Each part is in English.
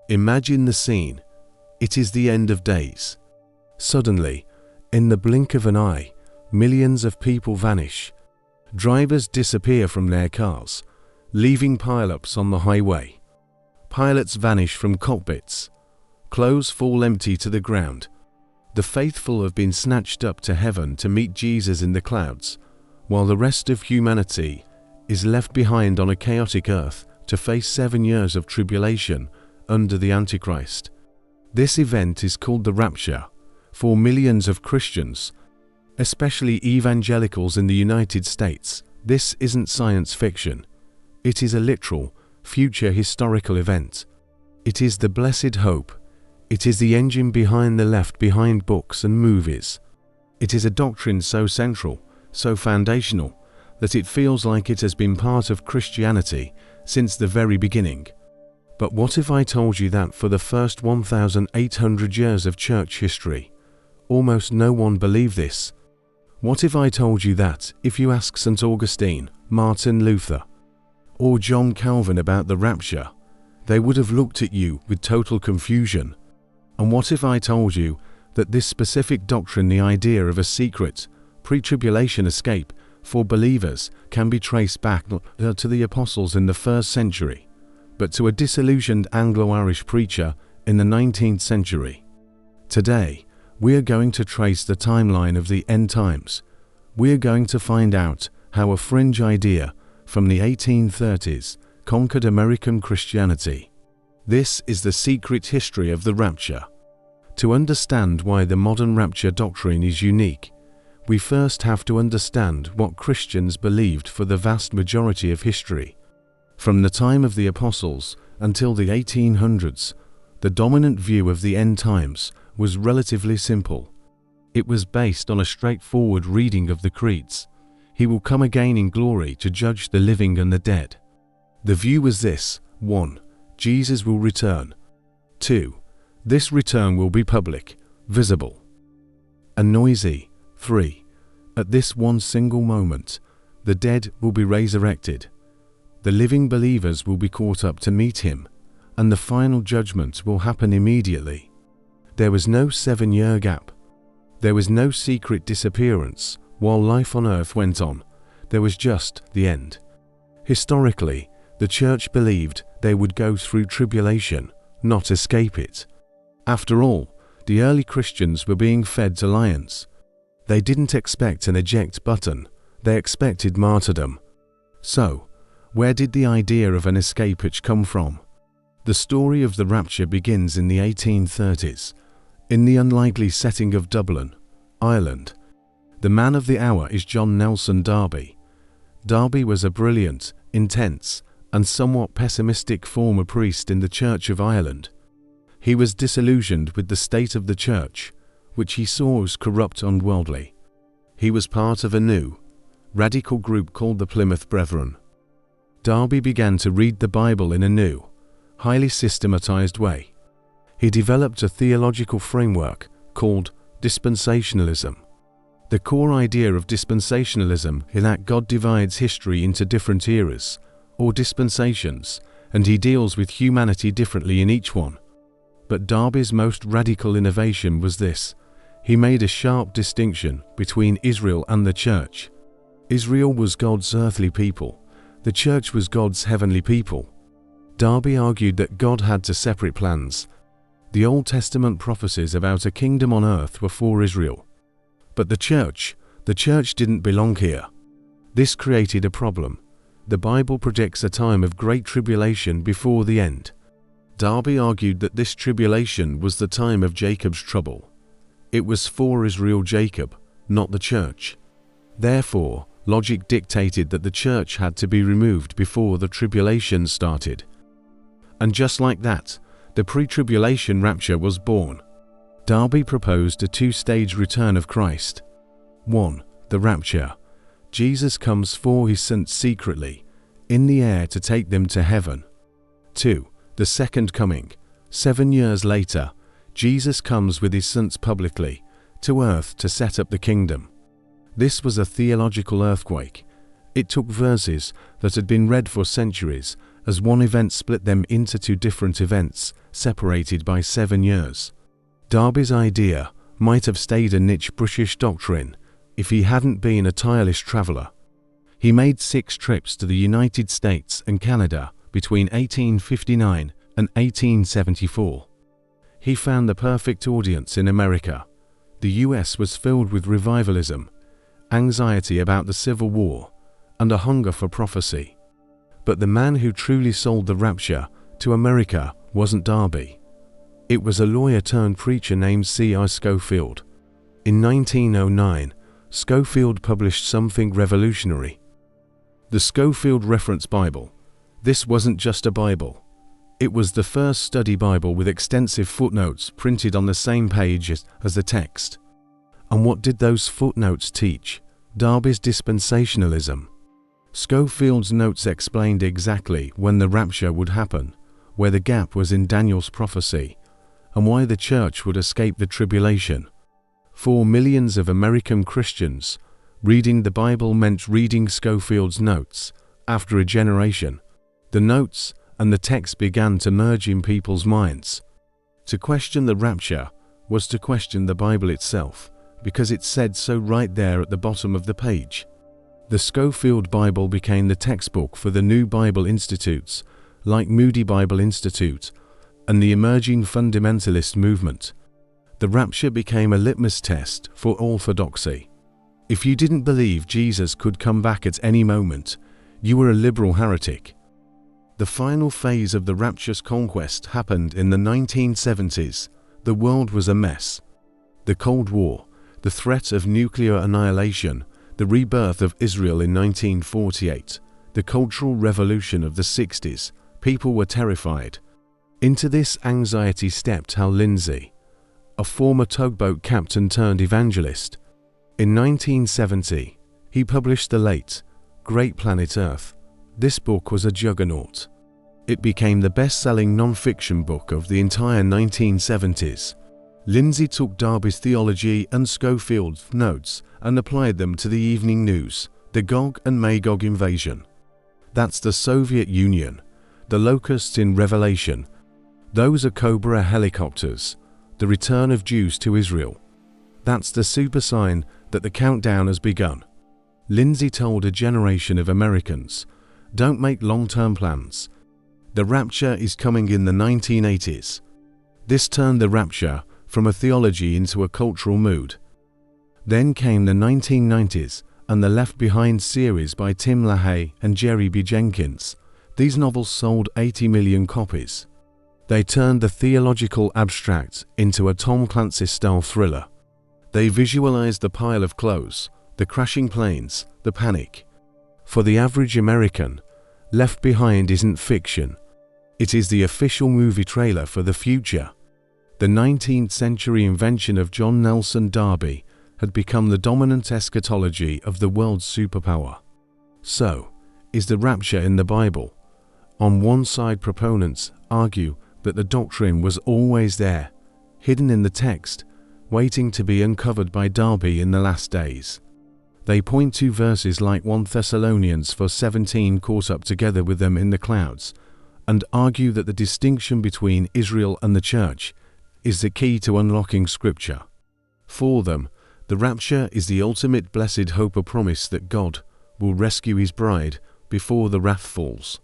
Imagine the scene. It is the end of days. Suddenly, in the blink of an eye, millions of people vanish. Drivers disappear from their cars, leaving pile-ups on the highway. Pilots vanish from cockpits. Clothes fall empty to the ground. The faithful have been snatched up to heaven to meet Jesus in the clouds, while the rest of humanity is left behind on a chaotic earth to face 7 years of tribulation under the Antichrist. This event is called the Rapture. For millions of Christians, especially evangelicals in the United States, this isn't science fiction. It is a literal, future historical event. It is the blessed hope. It is the engine behind the left behind books and movies. It is a doctrine so central, so foundational, that it feels like it has been part of Christianity since the very beginning. But what if I told you that for the first 1,800 years of church history, almost no one believed this? What if I told you that if you ask St. Augustine, Martin Luther, or John Calvin about the rapture, they would have looked at you with total confusion? And what if I told you that this specific doctrine, the idea of a secret, pre-tribulation escape for believers, can be traced back not to the apostles in the 1st century, but to a disillusioned Anglo-Irish preacher in the 19th century? Today, we are going to trace the timeline of the end times. We are going to find out how a fringe idea from the 1830s conquered American Christianity. This is the secret history of the rapture. To understand why the modern rapture doctrine is unique, we first have to understand what Christians believed for the vast majority of history. From the time of the apostles until the 1800s, the dominant view of the end times was relatively simple. It was based on a straightforward reading of the creeds. He will come again in glory to judge the living and the dead. The view was this: 1. Jesus will return. 2. This return will be public, visible, and noisy. 3. At this one single moment, the dead will be resurrected. The living believers will be caught up to meet him, and the final judgment will happen immediately. There was no 7-year gap. There was no secret disappearance while life on earth went on. There was just the end. Historically, the church believed they would go through tribulation, not escape it. After all, the early Christians were being fed to lions. They didn't expect an eject button, they expected martyrdom. So, where did the idea of an escape hatch come from? The story of the rapture begins in the 1830s, in the unlikely setting of Dublin, Ireland. The man of the hour is John Nelson Darby. Darby was a brilliant, intense, and somewhat pessimistic former priest in the Church of Ireland. He was disillusioned with the state of the church, which he saw as corrupt and worldly. He was part of a new, radical group called the Plymouth Brethren. Darby began to read the Bible in a new, highly systematized way. He developed a theological framework called dispensationalism. The core idea of dispensationalism is that God divides history into different eras, or dispensations, and he deals with humanity differently in each one. But Darby's most radical innovation was this: he made a sharp distinction between Israel and the church. Israel was God's earthly people. The church was God's heavenly people. Darby argued that God had two separate plans. The Old Testament prophecies about a kingdom on earth were for Israel. But the church didn't belong here. This created a problem. The Bible predicts a time of great tribulation before the end. Darby argued that this tribulation was the time of Jacob's trouble. It was for Israel, Jacob, not the church. Therefore, logic dictated that the church had to be removed before the tribulation started. And just like that, the pre-tribulation rapture was born. Darby proposed a two-stage return of Christ. 1. The rapture. Jesus comes for his saints secretly, in the air to take them to heaven. 2. The second coming. 7 years later, Jesus comes with his saints publicly, to earth to set up the kingdom. This was a theological earthquake. It took verses that had been read for centuries, as one event split them into two different events, separated by 7 years. Darby's idea might have stayed a niche British doctrine if he hadn't been a tireless traveller. He made 6 trips to the United States and Canada between 1859 and 1874. He found the perfect audience in America. The US was filled with revivalism, anxiety about the Civil War, and a hunger for prophecy. But the man who truly sold the rapture to America wasn't Darby. It was a lawyer-turned-preacher named C.R. Scofield. In 1909, Scofield published something revolutionary: the Scofield Reference Bible. This wasn't just a Bible. It was the first study Bible with extensive footnotes printed on the same page as the text. And what did those footnotes teach? Darby's dispensationalism. Scofield's notes explained exactly when the rapture would happen, where the gap was in Daniel's prophecy, and why the church would escape the tribulation. For millions of American Christians, reading the Bible meant reading Scofield's notes. After a generation, the notes and the text began to merge in people's minds. To question the rapture was to question the Bible itself, because it said so right there at the bottom of the page. The Scofield Bible became the textbook for the new Bible institutes, like Moody Bible Institute, and the emerging fundamentalist movement. The rapture became a litmus test for orthodoxy. If you didn't believe Jesus could come back at any moment, you were a liberal heretic. The final phase of the rapture's conquest happened in the 1970s. The world was a mess. The Cold War, the threat of nuclear annihilation, the rebirth of Israel in 1948, the Cultural Revolution of the 60s, people were terrified. Into this anxiety stepped Hal Lindsey, a former tugboat captain turned evangelist. In 1970, he published the late, Great Planet Earth. This book was a juggernaut. It became the best-selling non-fiction book of the entire 1970s. Lindsey took Darby's theology and Scofield's notes and applied them to the evening news, the Gog and Magog invasion. That's the Soviet Union, the locusts in Revelation. Those are Cobra helicopters, the return of Jews to Israel. That's the super sign that the countdown has begun. Lindsey told a generation of Americans, don't make long-term plans. The rapture is coming in the 1980s. This turned the rapture from a theology into a cultural mood. Then came the 1990s and the Left Behind series by Tim LaHaye and Jerry B. Jenkins. These novels sold 80 million copies. They turned the theological abstract into a Tom Clancy-style thriller. They visualized the pile of clothes, the crashing planes, the panic. For the average American, Left Behind isn't fiction. It is the official movie trailer for the future. The 19th century invention of John Nelson Darby had become the dominant eschatology of the world's superpower. So, is the rapture in the Bible? On one side, proponents argue that the doctrine was always there, hidden in the text, waiting to be uncovered by Darby in the last days. They point to verses like 1 Thessalonians 4:17 caught up together with them in the clouds, and argue that the distinction between Israel and the church is the key to unlocking Scripture. For them, the rapture is the ultimate blessed hope, a promise that God will rescue His bride before the wrath falls.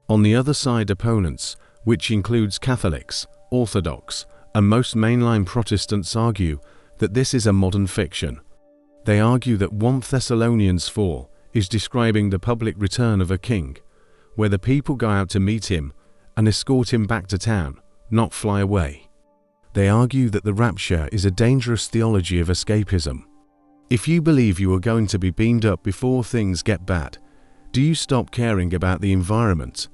On the other side, opponents, which includes Catholics, Orthodox, and most mainline Protestants, argue that this is a modern fiction. They argue that 1 Thessalonians 4 is describing the public return of a king, where the people go out to meet him and escort him back to town, not fly away. They argue that the rapture is a dangerous theology of escapism. If you believe you are going to be beamed up before things get bad, do you stop caring about the environment?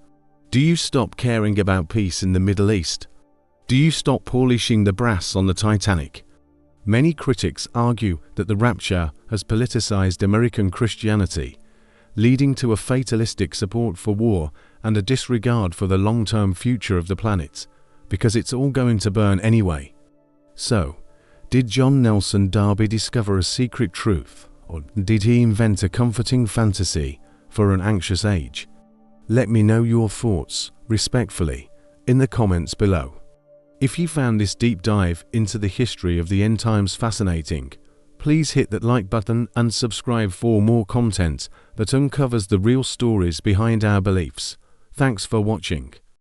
Do you stop caring about peace in the Middle East? Do you stop polishing the brass on the Titanic? Many critics argue that the rapture has politicized American Christianity, leading to a fatalistic support for war and a disregard for the long-term future of the planet, because it's all going to burn anyway. So, did John Nelson Darby discover a secret truth, or did he invent a comforting fantasy for an anxious age? Let me know your thoughts, respectfully, in the comments below. If you found this deep dive into the history of the end times fascinating, please hit that like button and subscribe for more content that uncovers the real stories behind our beliefs. Thanks for watching.